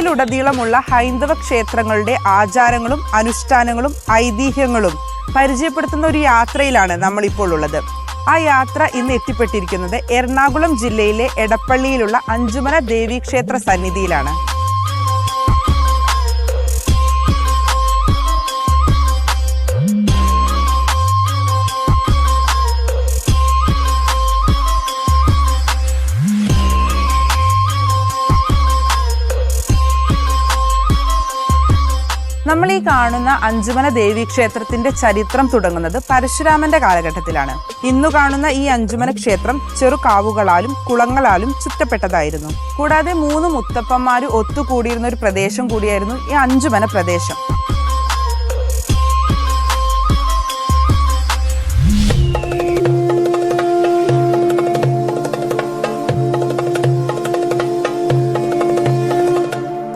കേരളത്തിലുടനീളമുള്ള ഹൈന്ദവ ക്ഷേത്രങ്ങളുടെ ആചാരങ്ങളും അനുഷ്ഠാനങ്ങളും ഐതിഹ്യങ്ങളും പരിചയപ്പെടുത്തുന്ന ഒരു യാത്രയിലാണ് നമ്മളിപ്പോൾ ഉള്ളത്. ആ യാത്ര ഇന്ന് എത്തിപ്പെട്ടിരിക്കുന്നത് എറണാകുളം ജില്ലയിലെ എടപ്പള്ളിയിലുള്ള അഞ്ചുമന ദേവീക്ഷേത്ര സന്നിധിയിലാണ്. നമ്മൾ ഈ കാണുന്ന അഞ്ചുമന ദേവീക്ഷേത്രത്തിന്റെ ചരിത്രം തുടങ്ങുന്നത് പരശുരാമന്റെ കാലഘട്ടത്തിലാണ്. ഇന്നു കാണുന്ന ഈ അഞ്ചുമന ക്ഷേത്രം ചെറുകാവുകളാലും കുളങ്ങളാലും ചുറ്റപ്പെട്ടതായിരുന്നു. കൂടാതെ 3 മുത്തപ്പന്മാര് ഒത്തുകൂടിയിരുന്ന ഒരു പ്രദേശം കൂടിയായിരുന്നു ഈ അഞ്ചുമന പ്രദേശം.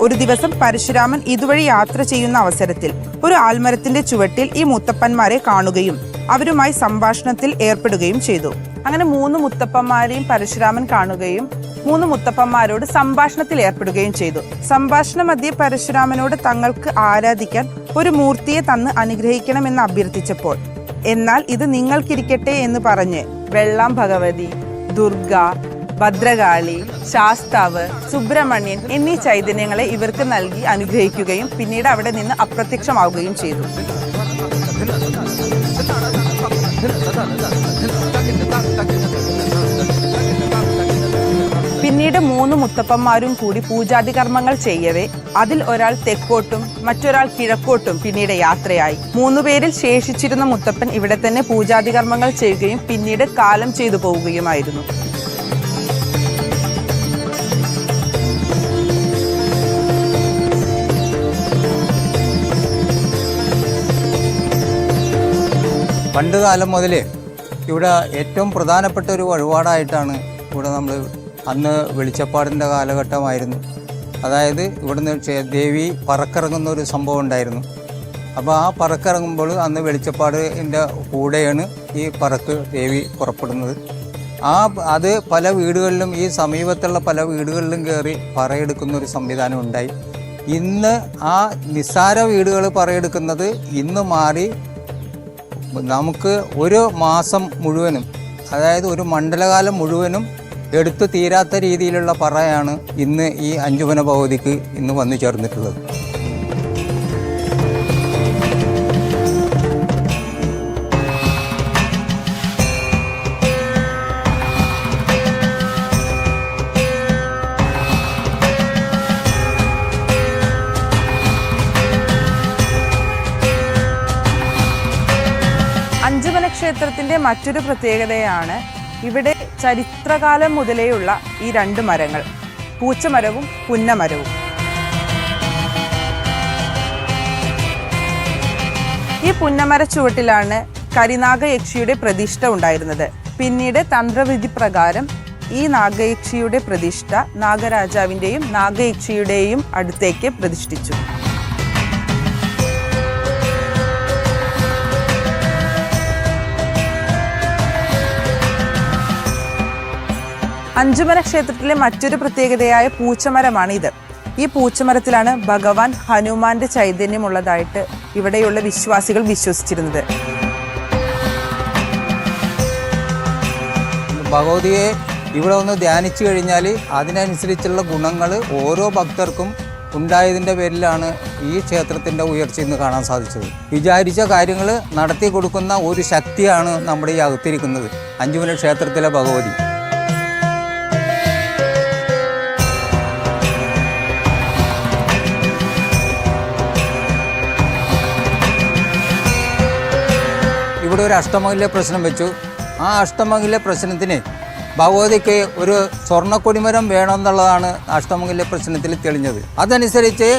ഒരു ദിവസം പരശുരാമൻ ഇതുവഴി യാത്ര ചെയ്യുന്ന അവസരത്തിൽ ഒരു ആൽമരത്തിന്റെ ചുവട്ടിൽ ഈ മുത്തപ്പന്മാരെ കാണുകയും അവരുമായി സംഭാഷണത്തിൽ ഏർപ്പെടുകയും ചെയ്തു. അങ്ങനെ 3 മുത്തപ്പന്മാരെയും പരശുരാമൻ കാണുകയും 3 മുത്തപ്പന്മാരോട് സംഭാഷണത്തിൽ ഏർപ്പെടുകയും ചെയ്തു. സംഭാഷണ മധ്യേ പരശുരാമനോട് തങ്ങൾക്ക് ആരാധിക്കാൻ ഒരു മൂർത്തിയെ തന്ന് അനുഗ്രഹിക്കണമെന്ന് അഭ്യർത്ഥിച്ചപ്പോൾ, എന്നാൽ ഇത് നിങ്ങൾക്കിരിക്കട്ടെ എന്ന് പറഞ്ഞ് വെള്ളാം ഭഗവതി, ദുർഗ, ഭദ്രകാളി, ശാസ്താവ്, സുബ്രഹ്മണ്യൻ എന്നീ ചൈതന്യങ്ങളെ ഇവർക്ക് നൽകി അനുഗ്രഹിക്കുകയും പിന്നീട് അവിടെ നിന്ന് അപ്രത്യക്ഷമാവുകയും ചെയ്തു. പിന്നീട് 3 മുത്തപ്പന്മാരും കൂടി പൂജാതി കർമ്മങ്ങൾ ചെയ്യവേ അതിൽ ഒരാൾ തെക്കോട്ടും മറ്റൊരാൾ കിഴക്കോട്ടും പിന്നീട് യാത്രയായി. 3 പേരിൽ ശേഷിച്ചിരുന്ന മുത്തപ്പൻ ഇവിടെ തന്നെ പൂജാതി കർമ്മങ്ങൾ ചെയ്യുകയും പിന്നീട് കാലം ചെയ്തു പോവുകയുമായിരുന്നു. പണ്ട് കാലം മുതൽ ഇവിടെ ഏറ്റവും പ്രധാനപ്പെട്ട ഒരു വഴിപാടായിട്ടാണ് ഇവിടെ നമ്മൾ അന്ന് വെളിച്ചപ്പാടിൻ്റെ കാലഘട്ടമായിരുന്നു. അതായത് ഇവിടുന്ന് ദേവി പറക്കിറങ്ങുന്ന ഒരു സംഭവം ഉണ്ടായിരുന്നു. അപ്പോൾ ആ പറക്കിറങ്ങുമ്പോൾ അന്ന് വെളിച്ചപ്പാടിൻ്റെ കൂടെയാണ് ഈ പറക്ക് ദേവി പുറപ്പെടുന്നത്. അത് പല വീടുകളിലും ഈ സമീപത്തുള്ള പല വീടുകളിലും കയറി പറയെടുക്കുന്ന ഒരു സംവിധാനം ഉണ്ടായി. ഇന്ന് ആ നിസ്സാര വീടുകൾ പറയെടുക്കുന്നത് ഇന്ന് മാറി നമുക്ക് ഒരു മാസം മുഴുവനും, അതായത് ഒരു മണ്ഡലകാലം മുഴുവനും എടുത്തു തീരാത്ത രീതിയിലുള്ള പറയാണ് ഇന്ന് ഈ അഞ്ചുമന ഭഗവതിക്ക് ഇന്ന് വന്നു ചേർന്നിട്ടുള്ളത്. അഞ്ചുമന ക്ഷേത്രത്തിന്റെ മറ്റൊരു പ്രത്യേകതയാണ് ഇവിടെ ചരിത്രകാലം മുതലേയുള്ള ഈ 2 മരങ്ങൾ, പൂച്ചമരവും പുന്നമരവും. ഈ പുന്നമര ചുവട്ടിലാണ് കരിനാഗയക്ഷിയുടെ പ്രതിഷ്ഠ ഉണ്ടായിരുന്നത്. പിന്നീട് തന്ത്രവിധി പ്രകാരം ഈ നാഗയക്ഷിയുടെ പ്രതിഷ്ഠ നാഗരാജാവിൻ്റെയും നാഗയക്ഷിയുടെയും അടുത്തേക്ക് പ്രതിഷ്ഠിച്ചു. അഞ്ചുമന ക്ഷേത്രത്തിലെ മറ്റൊരു പ്രത്യേകതയായ പൂച്ചമരമാണ് ഇത്. ഈ പൂച്ചമരത്തിലാണ് ഭഗവാൻ ഹനുമാന്റെ ചൈതന്യമുള്ളതായിട്ട് ഇവിടെയുള്ള വിശ്വാസികൾ വിശ്വസിച്ചിരുന്നത്. ഭഗവതിയെ ഇവിടെ ഒന്ന് ധ്യാനിച്ചു കഴിഞ്ഞാൽ അതിനനുസരിച്ചുള്ള ഗുണങ്ങൾ ഓരോ ഭക്തർക്കും ഉണ്ടായതിൻ്റെ പേരിലാണ് ഈ ക്ഷേത്രത്തിൻ്റെ ഉയർച്ച ഇന്ന് കാണാൻ സാധിച്ചത്. വിചാരിച്ച കാര്യങ്ങൾ നടത്തി കൊടുക്കുന്ന ഒരു ശക്തിയാണ് നമ്മുടെ ഈ അകത്തിരിക്കുന്നത് അഞ്ചുമന ക്ഷേത്രത്തിലെ ഭഗവതി. ഇവിടെ ഒരു അഷ്ടമംഗല്യ പ്രശ്നം വെച്ചു. ആ അഷ്ടമംഗല്യ പ്രശ്നത്തിന് ഭഗവതിക്ക് ഒരു സ്വർണ്ണക്കൊടിമരം വേണമെന്നുള്ളതാണ് അഷ്ടമംഗല്യ പ്രശ്നത്തിൽ തെളിഞ്ഞത്. അതനുസരിച്ച്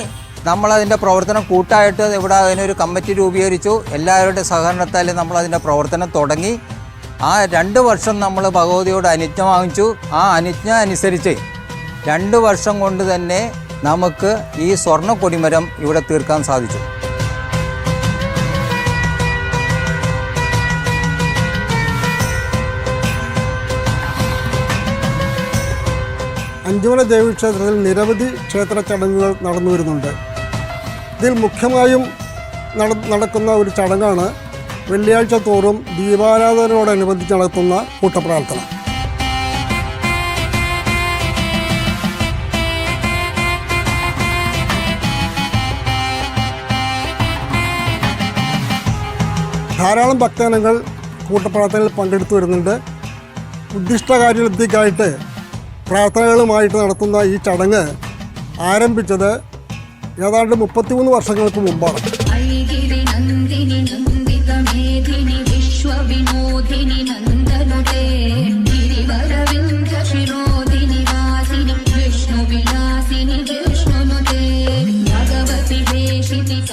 നമ്മളതിൻ്റെ പ്രവർത്തനം കൂട്ടായിട്ട് ഇവിടെ അതിനൊരു കമ്മിറ്റി രൂപീകരിച്ചു. എല്ലാവരുടെ സഹകരണത്താൽ നമ്മളതിൻ്റെ പ്രവർത്തനം തുടങ്ങി. ആ 2 വർഷം നമ്മൾ ഭഗവതിയോട് അനുജ്ഞ വാങ്ങിച്ചു. ആ അനുജ്ഞ അനുസരിച്ച് 2 വർഷം കൊണ്ട് തന്നെ നമുക്ക് ഈ സ്വർണ്ണക്കൊടിമരം ഇവിടെ തീർക്കാൻ സാധിച്ചു. മഞ്ജുമല ദേവീക്ഷേത്രത്തിൽ നിരവധി ക്ഷേത്ര ചടങ്ങുകൾ നടന്നു വരുന്നുണ്ട്. ഇതിൽ മുഖ്യമായും നടക്കുന്ന ഒരു ചടങ്ങാണ് വെള്ളിയാഴ്ച തോറും ദീപാരാധനയോടനുബന്ധിച്ച് നടത്തുന്ന കൂട്ടപ്രാർത്ഥന. ധാരാളം ഭക്തജനങ്ങൾ കൂട്ടപ്രാർത്ഥനയിൽ പങ്കെടുത്തു വരുന്നുണ്ട്. ഉദ്ദിഷ്ട കാര്യലബ്ധിക്കായിട്ട് പ്രാർത്ഥനകളുമായിട്ട് നടത്തുന്ന ഈ ചടങ്ങ് ആരംഭിച്ചത് ഏതാണ്ട് 33 വർഷങ്ങൾക്ക് മുമ്പാണ്.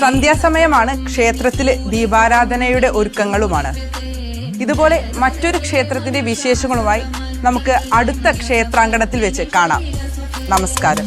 സന്ധ്യാസമയമാണ് ക്ഷേത്രത്തിലെ ദീപാരാധനയുടെ ഒരുക്കങ്ങളുമാണ്. ഇതുപോലെ മറ്റൊരു ക്ഷേത്രത്തിന്റെ വിശേഷങ്ങളുമായി നമുക്ക് അടുത്ത ക്ഷേത്രാങ്കണത്തിൽ വെച്ച് കാണാം. നമസ്കാരം.